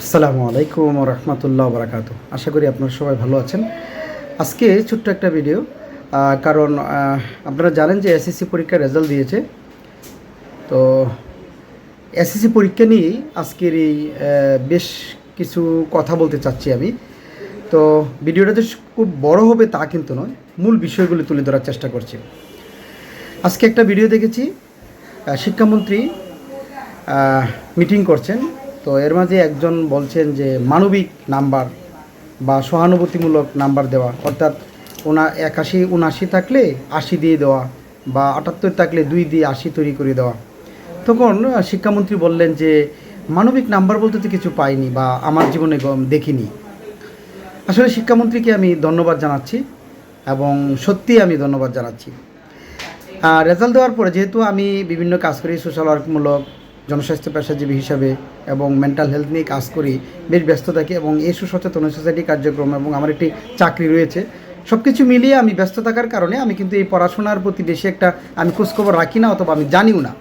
আসসালামু আলাইকুম রহমতুল্লাহ বরকাত। আশা করি আপনারা সবাই ভালো আছেন। আজকে ছোট্ট একটা ভিডিও, কারণ আপনারা জানেন যে এসএসসি পরীক্ষার রেজাল্ট দিয়েছে। তো এসএসসি পরীক্ষা নিয়েই আজকের এই বেশ কিছু কথা বলতে চাচ্ছি আমি। তো ভিডিওটা যে খুব বড় হবে তা কিন্তু নয়, মূল বিষয়গুলি তুলে ধরার চেষ্টা করছি। আজকে একটা ভিডিও দেখেছি, শিক্ষামন্ত্রী মিটিং করছেন। তো এর মাঝে একজন বলছেন যে মানবিক নাম্বার বা সহানুভূতিমূলক নাম্বার দেওয়া, অর্থাৎ 81-79 থাকলে 80 দিয়ে দেওয়া, বা 78 থাকলে 2 দিয়ে 80 তৈরি করে দেওয়া। তখন শিক্ষামন্ত্রী বললেন যে মানবিক নাম্বার বলতে তো কিছু পাইনি বা আমার জীবনে দেখিনি। আসলে শিক্ষামন্ত্রীকে আমি ধন্যবাদ জানাচ্ছি, এবং সত্যিই আমি ধন্যবাদ জানাচ্ছি। রেজাল্ট দেওয়ার পরে যেহেতু আমি বিভিন্ন কাজ করি, সোশ্যাল ওয়ার্কমূলক, জনস্বাস্থ্য পেশাজীবী হিসাবে এবং মেন্টাল হেলথ নিয়ে কাজ করি, বেশ ব্যস্ত থাকি, এবং এই সুসচেতন সোসাইটি কার্যক্রম এবং আমার একটি চাকরি রয়েছে। সব কিছু মিলিয়ে আমি ব্যস্ত থাকার কারণে আমি কিন্তু এই পড়াশোনার প্রতি বেশি একটা আমি খোঁজখবর রাখি না, অথবা আমি জানিও না।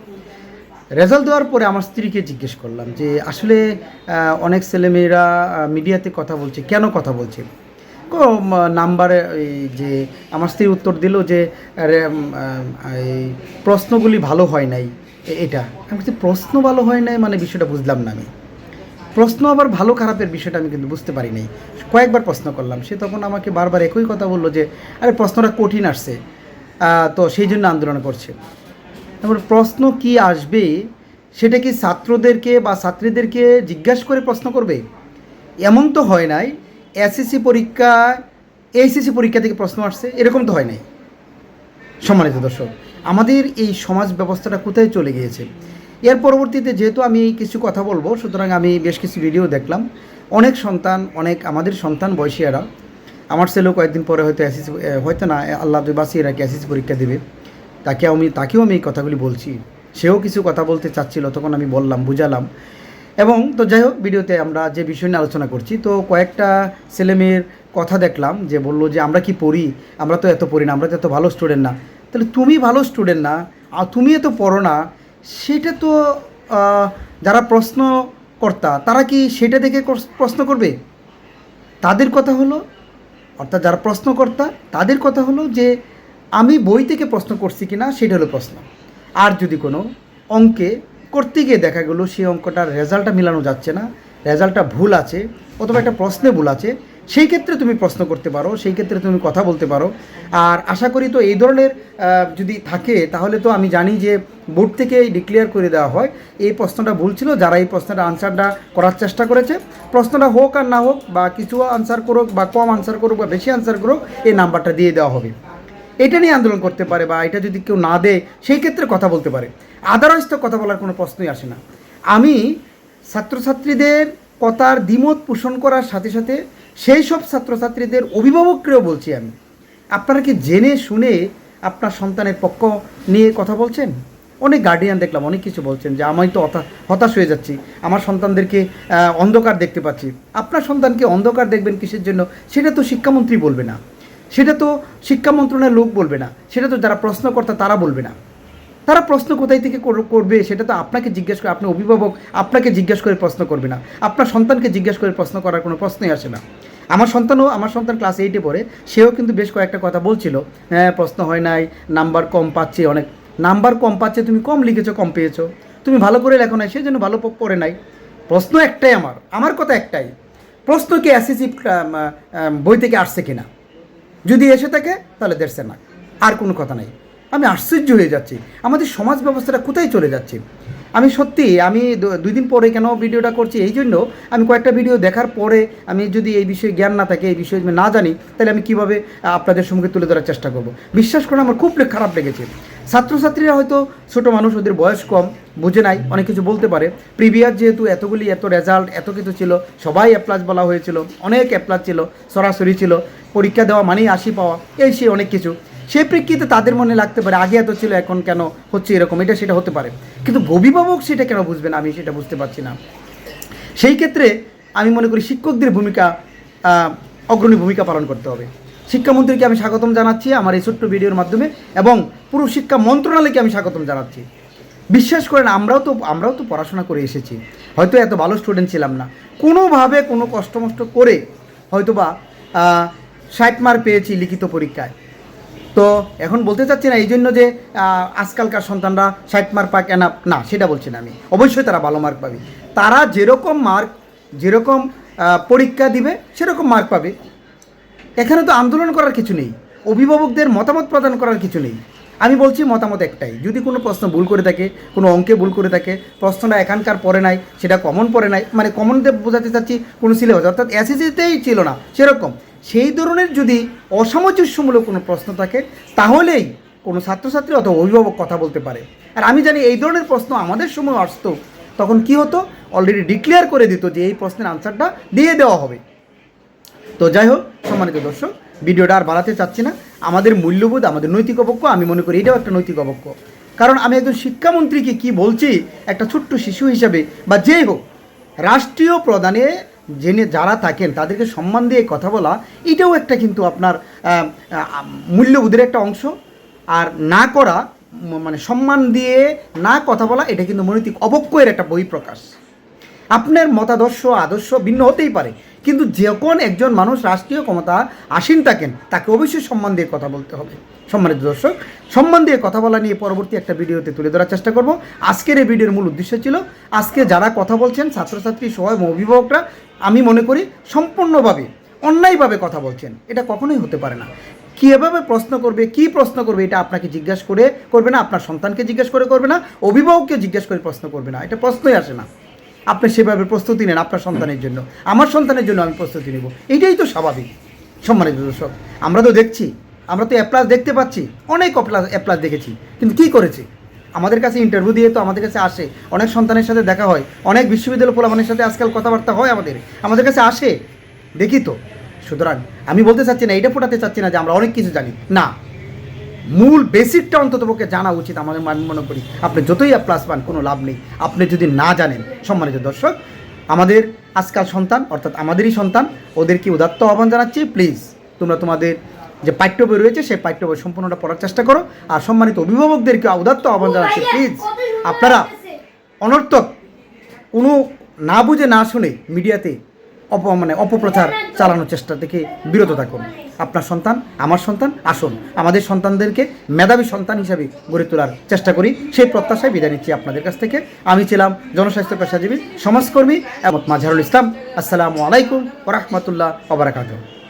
রেজাল্ট দেওয়ার পরে আমার স্ত্রীকে জিজ্ঞেস করলাম যে আসলে অনেক ছেলেমেয়েরা মিডিয়াতে কথা বলছে, কেন কথা বলছে নাম্বারে? এই যে আমার স্ত্রী উত্তর দিল যে এই প্রশ্নগুলি ভালো হয় নাই। এটা আমি বলছি, প্রশ্ন ভালো হয় নাই মানে বিষয়টা বুঝলাম না। আমি প্রশ্ন আবার ভালো খারাপের বিষয়টা আমি কিন্তু বুঝতে পারি নাই। কয়েকবার প্রশ্ন করলাম, সে তখন আমাকে বারবার একই কথা বললো যে আরে প্রশ্নটা কঠিন আসছে, তো সেই জন্য আন্দোলন করছে। তারপর প্রশ্ন কি আসবে সেটা কি ছাত্রদেরকে বা ছাত্রীদেরকে জিজ্ঞাসা করে প্রশ্ন করবে? এমন তো হয় নাই এসএসসি পরীক্ষা এইচএসসি পরীক্ষা থেকে প্রশ্ন আসছে, এরকম তো হয় নাই। সম্মানিত দর্শক, আমাদের এই সমাজ ব্যবস্থাটা কোথায় চলে গিয়েছে? এর পরবর্তীতে যেহেতু আমি কিছু কথা বলবো, সুতরাং আমি বেশ কিছু ভিডিও দেখলাম। অনেক সন্তান, অনেক আমাদের সন্তান বয়সীরা, আমার ছেলেও কয়েকদিন পরে হয়তো এসএসসি, হয়তো না, আল্লাহ বাঁচিয়ে রাখি, এসএসসি পরীক্ষা দেবে। তাকেও আমি এই কথাগুলি বলছি। সেও কিছু কথা বলতে চাচ্ছিল, তখন আমি বললাম, বুঝালাম। এবং তো যাই হোক, ভিডিওতে আমরা যে বিষয় নিয়ে আলোচনা করছি, তো কয়েকটা ছেলেমেয়ের কথা দেখলাম যে বললো যে আমরা কি পড়ি, আমরা তো এত পড়ি না, আমরা তো এত ভালো স্টুডেন্ট না। তাহলে তুমি ভালো স্টুডেন্ট না আর তুমি এত পড়ো না, সেটা তো যারা প্রশ্নকর্তা তারা কি সেটা দেখে প্রশ্ন করবে? তাদের কথা হলো, অর্থাৎ যারা প্রশ্নকর্তা তাদের কথা হলো যে আমি বই থেকে প্রশ্ন করছি কি না সেটা হলো প্রশ্ন। আর যদি কোনো অঙ্কে করতে গিয়ে দেখা গেলো সেই অঙ্কটার রেজাল্টটা মেলানো যাচ্ছে না, রেজাল্টটা ভুল আছে, অথবা একটা প্রশ্নে ভুল আছে, সেই ক্ষেত্রে তুমি প্রশ্ন করতে পারো, সেই ক্ষেত্রে তুমি কথা বলতে পারো। আর আশা করি তো এই ধরনের যদি থাকে, তাহলে তো আমি জানি যে বোর্ড থেকে ডিক্লেয়ার করে দেওয়া হয় এই প্রশ্নটা ভুল ছিল, যারা এই প্রশ্নটা আনসারটা করার চেষ্টা করেছে, প্রশ্নটা হোক আর না হোক, বা কিছু আনসার করুক বা কম আনসার করুক বা বেশি আনসার করুক, এই নাম্বারটা দিয়ে দেওয়া হবে। এটা নিয়ে আন্দোলন করতে পারে, বা এটা যদি কেউ না দেয় সেই ক্ষেত্রে কথা বলতে পারে। আদারওয়াইজ তো কথা বলার কোনো প্রশ্নই আসে না। আমি ছাত্রছাত্রীদের কথার দ্বিমত পোষণ করার সাথে সাথে সেই সব ছাত্রছাত্রীদের অভিভাবককেও বলছি আমি, আপনারা কি জেনে শুনে আপনার সন্তানের পক্ষ নিয়ে কথা বলছেন? অনেক গার্ডিয়ান দেখলাম অনেক কিছু বলছেন যে আমি তো হতাশ হয়ে যাচ্ছি, আমার সন্তানদেরকে অন্ধকার দেখতে পাচ্ছি। আপনার সন্তানকে অন্ধকার দেখবেন কিসের জন্য? সেটা তো শিক্ষামন্ত্রী বলবে না, সেটা তো শিক্ষা মন্ত্রণালয়ের লোক বলবে না, সেটা তো যারা প্রশ্নকর্তা তারা বলবে না। তারা প্রশ্ন কোথায় থেকে করবে সেটা তো আপনাকে জিজ্ঞেস করে, আপনি অভিভাবক, আপনাকে জিজ্ঞেস করে প্রশ্ন করবে না, আপনার সন্তানকে জিজ্ঞেস করে প্রশ্ন করার কোনো প্রশ্নই আসে না। আমার সন্তান ক্লাস 8-এ পড়ে, সেও কিন্তু বেশ কয়েকটা কথা বলছিল, হ্যাঁ প্রশ্ন হয় নাই, নাম্বার কম পাচ্ছে, অনেক নাম্বার কম পাচ্ছে, তুমি কম লিখেছো, কম পেয়েছো, তুমি ভালো করে লেখো নাই, সেই জন্য ভালো পড়ে নাই। প্রশ্ন একটাই, আমার কথা একটাই, প্রশ্ন কি এসএসসি বই থেকে আসছে কিনা? যদি এসে থাকে তাহলে দেড়ছে না, আর কোনো কথা নাই। আমি আশ্চর্য হয়ে যাচ্ছি, আমাদের সমাজ ব্যবস্থাটা কোথায় চলে যাচ্ছে। আমি সত্যি, আমি 2 দিন পরে কেন ভিডিওটা করছি, এই জন্য আমি কয়েকটা ভিডিও দেখার পরে আমি যদি এই বিষয়ে জ্ঞান না থাকে, এই বিষয়ে না জানি, তাহলে আমি কীভাবে আপনাদের সম্মুখে তুলে ধরার চেষ্টা করব। বিশ্বাস করে আমার খুব খারাপ লেগেছে। ছাত্রছাত্রীরা হয়তো ছোটো মানুষ, ওদের বয়স কম, বুঝে নাই, অনেক কিছু বলতে পারে। প্রিভিয়াস যেহেতু এত রেজাল্ট এত কিছু ছিল, সবাই অ্যাপ্লাস বলা হয়েছিল, অনেক অ্যাপ্লাস ছিল, সরাসরি ছিল, পরীক্ষা দেওয়া মানেই 80 পাওয়া, এই সে অনেক কিছু। সেই প্রেক্ষিতে তাদের মনে লাগতে পারে আগে এত ছিল এখন কেন হচ্ছে এরকম, এটা সেটা হতে পারে। কিন্তু অভিভাবক সেটা কেন বুঝবেন, আমি সেটা বুঝতে পারছি না। সেই ক্ষেত্রে আমি মনে করি শিক্ষকদের ভূমিকা, অগ্রণী ভূমিকা পালন করতে হবে। শিক্ষামন্ত্রীকে আমি স্বাগতম জানাচ্ছি আমার এই ছোট্ট ভিডিওর মাধ্যমে, এবং পুরো শিক্ষা মন্ত্রণালয়কে আমি স্বাগতম জানাচ্ছি। বিশ্বাস করেন, আমরাও তো পড়াশোনা করে এসেছি, হয়তো এত ভালো স্টুডেন্ট ছিলাম না, কোনোভাবে কোনো কষ্টমষ্ট করে হয়তোবা 60 মার্ক পেয়েছি লিখিত পরীক্ষায়। তো এখন বলতে চাচ্ছি না এই জন্য যে আজকালকার সন্তানরা 60 মার্ক পাক এনাফ না, সেটা বলছি না আমি। অবশ্যই তারা ভালো মার্ক পাবে, তারা যেরকম পরীক্ষা দিবে সেরকম মার্ক পাবে। এখানে তো আন্দোলন করার কিছু নেই, অভিভাবকদের মতামত প্রদান করার কিছু নেই। আমি বলছি মতামত একটাই, যদি কোনো প্রশ্ন ভুল করে থাকে, কোনো অঙ্কে ভুল করে থাকে, প্রশ্নটা এখানকার পড়ে নাই, সেটা কমন পড়ে নাই, মানে কমনতে বোঝাতে চাচ্ছি কোনো সিলেবাস অর্থাৎ এসএসসিতেই ছিল না সেরকম, সেই ধরনের যদি অসামঞ্জস্যমূলক কোনো প্রশ্ন থাকে তাহলেই কোনো ছাত্রছাত্রী অথবা অভিভাবক কথা বলতে পারে। আর আমি জানি এই ধরনের প্রশ্ন আমাদের সময় আসতো, তখন কি হতো, অলরেডি ডিক্লেয়ার করে দিত যে এই প্রশ্নের আনসারটা দিয়ে দেওয়া হবে। তো যাই হোক সম্মানিত দর্শক, ভিডিওটা আর বাড়াতে চাচ্ছি না। আমাদের মূল্যবোধ, আমাদের নৈতিক অবক্ষ, আমি মনে করি এটাও একটা নৈতিক অবক্ষ। কারণ আমি একজন শিক্ষামন্ত্রীকে কি বলছি, একটা ছোট্ট শিশু হিসাবে বা যেই হোক, রাষ্ট্রীয় প্রধানে যারা থাকেন তাদেরকে সম্মান দিয়ে কথা বলা, এটাও একটা কিন্তু আপনার মূল্যবোধের একটা অংশ। আর না করা, মানে সম্মান দিয়ে না কথা বলা, এটা কিন্তু নৈতিক অবক্ষয়ের একটা বহিঃপ্রকাশ। আপনার মতাদর্শ আদর্শ ভিন্ন হতেই পারে, কিন্তু যখন একজন মানুষ রাষ্ট্রীয় ক্ষমতা আসীন থাকেন তাকে অবশ্যই সম্মান দিয়ে কথা বলতে হবে। সম্মানিত দর্শক, সম্মান দিয়ে কথা বলা নিয়ে পরবর্তী একটা ভিডিওতে তুলে ধরার চেষ্টা করব। আজকের এই ভিডিওর মূল উদ্দেশ্য ছিল, আজকে যারা কথা বলছেন ছাত্রছাত্রী সহ অভিভাবকরা, আমি মনে করি সম্পূর্ণভাবে অন্যায়ভাবে কথা বলছেন। এটা কখনোই হতে পারে না। কীভাবে প্রশ্ন করবে, কী প্রশ্ন করবে, এটা আপনাকে জিজ্ঞাসা করে করবে না, আপনার সন্তানকে জিজ্ঞাসা করে করবে না, অভিভাবককে জিজ্ঞাসা করে প্রশ্ন করবে না, এটা প্রশ্নই আসে না। আপনি সেভাবে প্রস্তুতি নেন আপনার সন্তানের জন্য, আমার সন্তানের জন্য আমি প্রস্তুতি নেব, এইটাই তো স্বাভাবিক। সম্মানিত দর্শক, আমরা তো দেখছি, আমরা তো অ্যাপ্লাস দেখতে পাচ্ছি, অনেক অ্যাপ্লাস দেখেছি, কিন্তু কী করেছে? আমাদের কাছে ইন্টারভিউ দিয়ে তো আমাদের কাছে আসে, অনেক সন্তানের সাথে দেখা হয়, অনেক বিশ্ববিদ্যালয় পোলাপানের সাথে আজকাল কথাবার্তা হয়, আমাদের কাছে আসে, দেখি তো। সুতরাং আমি বলতে চাচ্ছি না, এইটা ফোটাতে চাচ্ছি না যে আমরা অনেক কিছু জানি না, মূল বেসিকটা অন্ততপক্ষে জানা উচিত আমাদের। আমি মনে করি আপনি যতই প্লাস পান কোনো লাভ নেই আপনি যদি না জানেন। সম্মানিত দর্শক, আমাদের আজকাল সন্তান অর্থাৎ আমাদেরই সন্তান, ওদেরকে উদাত্ত আহ্বান জানাচ্ছি, প্লিজ তোমরা তোমাদের যে পাঠ্য বই রয়েছে সেই পাঠ্য বই সম্পূর্ণটা পড়ার চেষ্টা করো। আর সম্মানিত অভিভাবকদেরকে উদাত্ত আহ্বান জানাচ্ছি, প্লিজ আপনারা অনর্থক কোনো না বুঝে না শুনে মিডিয়াতে অপপ্রচার চালানোর চেষ্টা থেকে বিরত থাকুন। আপনার সন্তান, আমার সন্তান, আসুন আমাদের সন্তানদেরকে মেধাবী সন্তান হিসাবে গড়ে তোলার চেষ্টা করি, সেই প্রত্যাশায় বিদায় নিচ্ছি আপনাদের কাছ থেকে। আমি ছিলাম জনস্বাস্থ্য পেশাজীবী সমাজকর্মী মাঝহারুল ইসলাম। আসসালামু আলাইকুম ওয়া রাহমাতুল্লাহি ওয়া বারাকাতুহু।